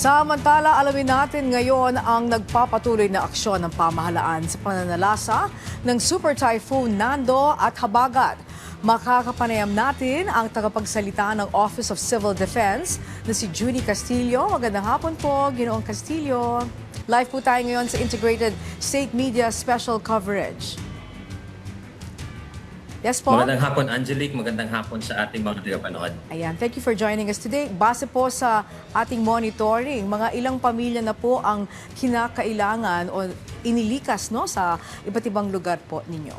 Samantala, alamin natin ngayon ang nagpapatuloy na aksyon ng pamahalaan sa pananalasa ng Super Typhoon Nando at Habagat. Makakapanayam natin ang tagapagsalita ng Office of Civil Defense na si Judy Castillo. Magandang hapon po, Ginoong Castillo. Live po tayo ngayon sa Integrated State Media Special Coverage. Yes po? Magandang hapon, Angelique. Magandang hapon sa ating mga tagapanood. Ayan, thank you for joining us today. Base po sa ating monitoring, mga ilang pamilya na po ang kinakailangan o inilikas sa iba't ibang lugar po ninyo?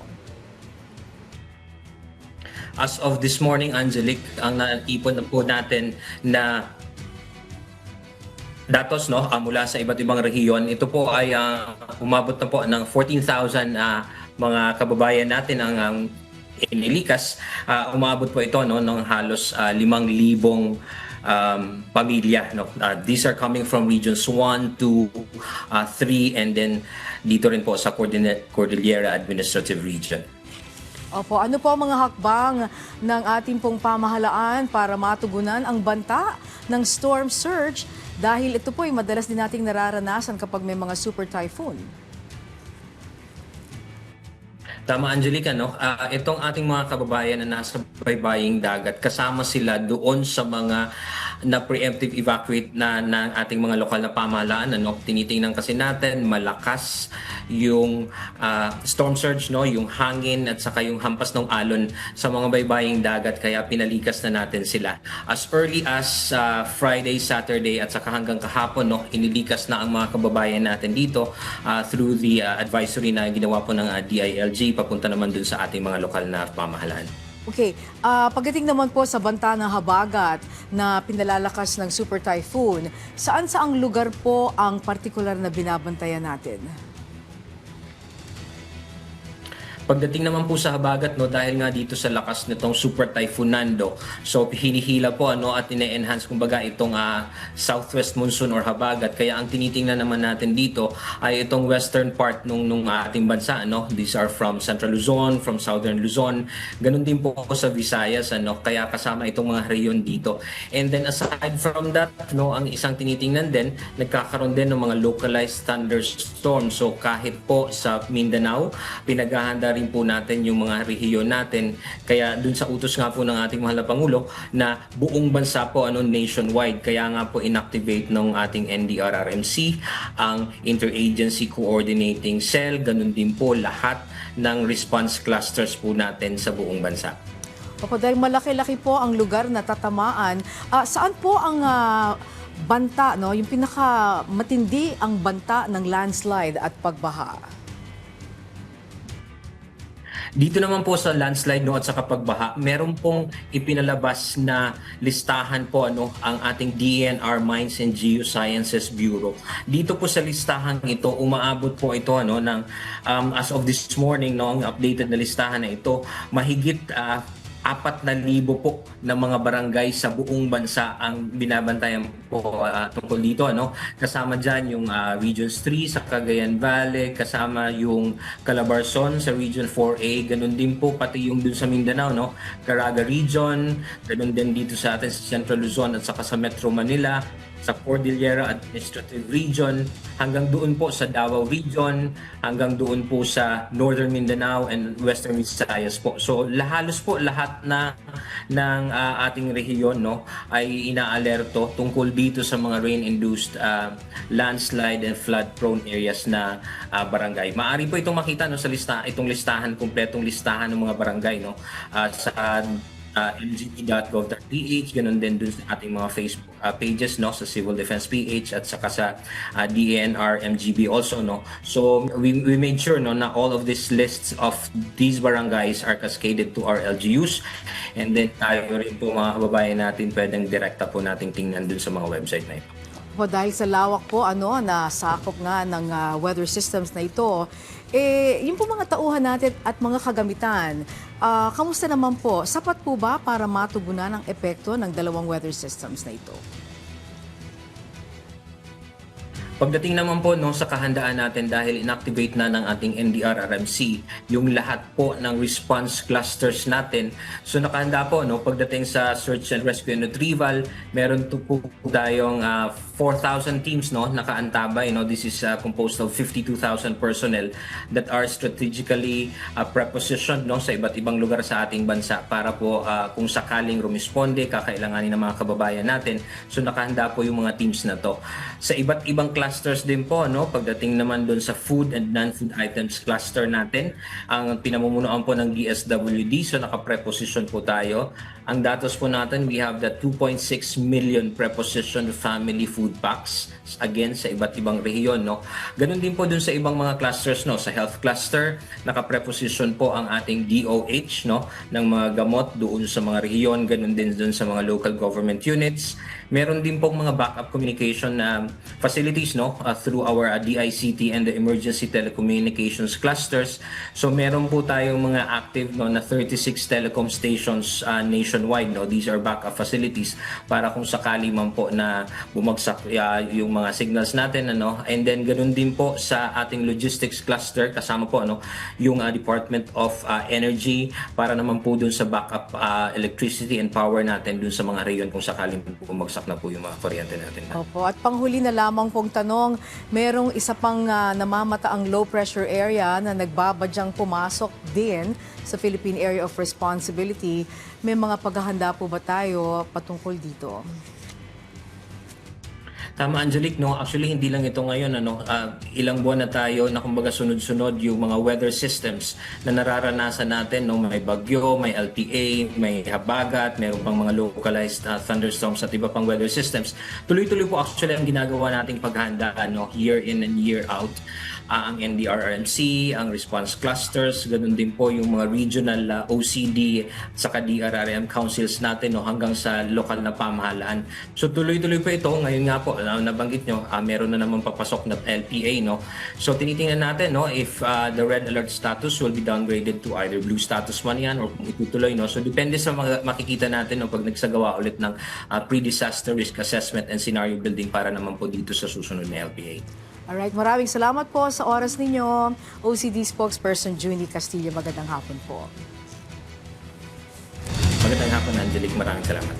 As of this morning, Angelique, ang naipon na po natin na datos mula sa iba't ibang rehiyon, ito po ay umabot na po ng 14,000 mga kababayan natin ang inilikas. Umabot po ito ng halos 5,000 pamilya. These are coming from regions 1, 2, 3 and then dito rin po sa Cordillera Administrative Region. Opo, ano po ang mga hakbang ng ating pong pamahalaan para matugunan ang banta ng storm surge dahil ito po ay madalas din nating nararanasan kapag may mga super typhoon? Tama, Angelica, itong ating mga kababayan na nasa baybaying dagat, kasama sila doon sa mga na preemptive evacuate na ng ating mga lokal na pamahalaan. Tinitingnan kasi natin, malakas yung storm surge, yung hangin at saka yung hampas ng alon sa mga baybaying dagat, kaya pinalikas na natin sila. As early as Friday, Saturday at saka hanggang kahapon, inilikas na ang mga kababayan natin dito through the advisory na ginawa po ng DILG, papunta naman dun sa ating mga lokal na pamahalaan. Okay, pagdating naman po sa banta ng Habagat na pinalalakas ng super typhoon, saan-saang lugar po ang partikular na binabantayan natin? Pagdating naman po sa Habagat, dahil nga dito sa lakas nitong Super Typhoon Nando, so hinihila po at ine-enhance kumbaga itong southwest monsoon or Habagat. Kaya ang tinitingnan naman natin dito ay itong western part nung ating bansa. These are from Central Luzon, from Southern Luzon. Ganun din po sa Visayas. Kaya kasama itong mga rehiyon dito. And then aside from that, ang isang tinitingnan din, nagkakaroon din ng mga localized thunderstorms. So kahit po sa Mindanao, pinaghahanda rin po natin yung mga rehiyon natin. Kaya dun sa utos nga po ng ating mahal na Pangulo na buong bansa po nationwide. Kaya nga po inactivate ng ating NDRRMC ang Interagency Coordinating Cell. Ganun din po lahat ng response clusters po natin sa buong bansa. Opo, dahil malaki-laki po ang lugar na tatamaan, saan po ang banta, yung pinakamatindi ang banta ng landslide at pagbaha? Dito naman po sa landslide at sa pagbaha, meron pong ipinalabas na listahan po ang ating DENR Mines and Geosciences Bureau. Dito po sa listahan ito, umaabot po ito ng as of this morning, ang updated na listahan na ito, mahigit 4,000 po ng mga barangay sa buong bansa ang binabantayan po tungkol dito. Kasama dyan yung Regions 3 sa Cagayan Valley, kasama yung Calabarzon sa Region 4A, ganun din po pati yung dun sa Mindanao, Caraga Region, ganun din dito sa atin sa Central Luzon at saka sa Metro Manila, sa Cordillera Administrative Region, hanggang doon po sa Davao Region, hanggang doon po sa Northern Mindanao and Western Visayas po. So halos po lahat ng ating rehiyon ay inaalerto tungkol dito sa mga rain-induced landslide and flood-prone areas na barangay. Maaari po itong makita sa itong listahan, kumpletong listahan ng mga barangay sa mgp.gov.ph, ganun din dun sa ating mga Facebook pages sa Civil Defense PH at saka sa DENR MGB also. So we made sure na all of these lists of these barangays are cascaded to our LGUs, and then tayo rin po mga kababayan natin pwedeng direkta po natin tingnan dun sa mga website na ito. Po, dahil sa lawak po na sakop nga ng weather systems na ito, yung po mga tauhan natin at mga kagamitan, kamusta naman po? Sapat po ba para matugunan ang epekto ng dalawang weather systems na ito? Pagdating naman po sa kahandaan natin, dahil inactivate na ng ating NDRRMC yung lahat po ng response clusters natin. So nakahanda po pagdating sa search and rescue and retrieval, meron po tayong 4,000 teams no nakaantabay no. This is composed of 52,000 personnel that are strategically prepositioned no sa iba't ibang lugar sa ating bansa para po kung sakaling rumisponde kakailanganin ng mga kababayan natin. So nakahanda po yung mga teams na to. Sa iba't ibang clusters din po no, pagdating naman doon sa food and non-food items cluster natin, ang pinamumunuan po ng DSWD, so naka-preposition po tayo. Ang datos po natin, we have the 2.6 million prepositioned family food packs, again sa iba't ibang rehiyon no. Ganun din po dun sa ibang mga clusters no. Sa health cluster, naka-preposition po ang ating DOH no ng mga gamot doon sa mga rehiyon, ganun din dun sa mga local government units. Meron din pong mga backup communication facilities no through our DICT and the emergency telecommunications clusters. So meron po tayong mga active no na 36 telecom stations nationwide no. These are backup facilities para kung sakali man po na bumagsak yung mga signals natin ano. And then ganoon din po sa ating logistics cluster, kasama po ano yung Department of Energy para naman po dun sa backup electricity and power natin dun sa mga rehiyon kung sakaling bumagsak na po yung mga kuryente natin. Opo. At panghuli na lamang pong tanong, merong isa pang namamataang low pressure area na nagbabadyang pumasok din sa Philippine Area of Responsibility. May mga paghahanda po ba tayo patungkol dito? Tama, Angelique, no? Actually, hindi lang ito ngayon. Ano? Ilang buwan na tayo na kumbaga sunod-sunod yung mga weather systems na nararanasan natin. No? May bagyo, may LPA, may habagat, mayroon pang mga localized thunderstorms at iba pang weather systems. Tuloy-tuloy po actually ang ginagawa nating paghahanda no? Year in and year out. Ang NDRRMC, ang response clusters, ganun din po yung mga regional OCD saka DRRM councils natin no, hanggang sa lokal na pamahalaan. So tuloy-tuloy po ito. Ngayon nga po, nabanggit nyo, meron na naman papasok na LPA. No? So tinitingnan natin no, if the red alert status will be downgraded to either blue status man yan or kung itutuloy. No? So depende sa mga makikita natin no, pag nagsagawa ulit ng pre-disaster risk assessment and scenario building para naman po dito sa susunod na LPA. Alright, maraming salamat po sa oras ninyo. OCD spokesperson Junie Castillo, magandang hapon po. Magandang hapon, Angelique. Maraming salamat.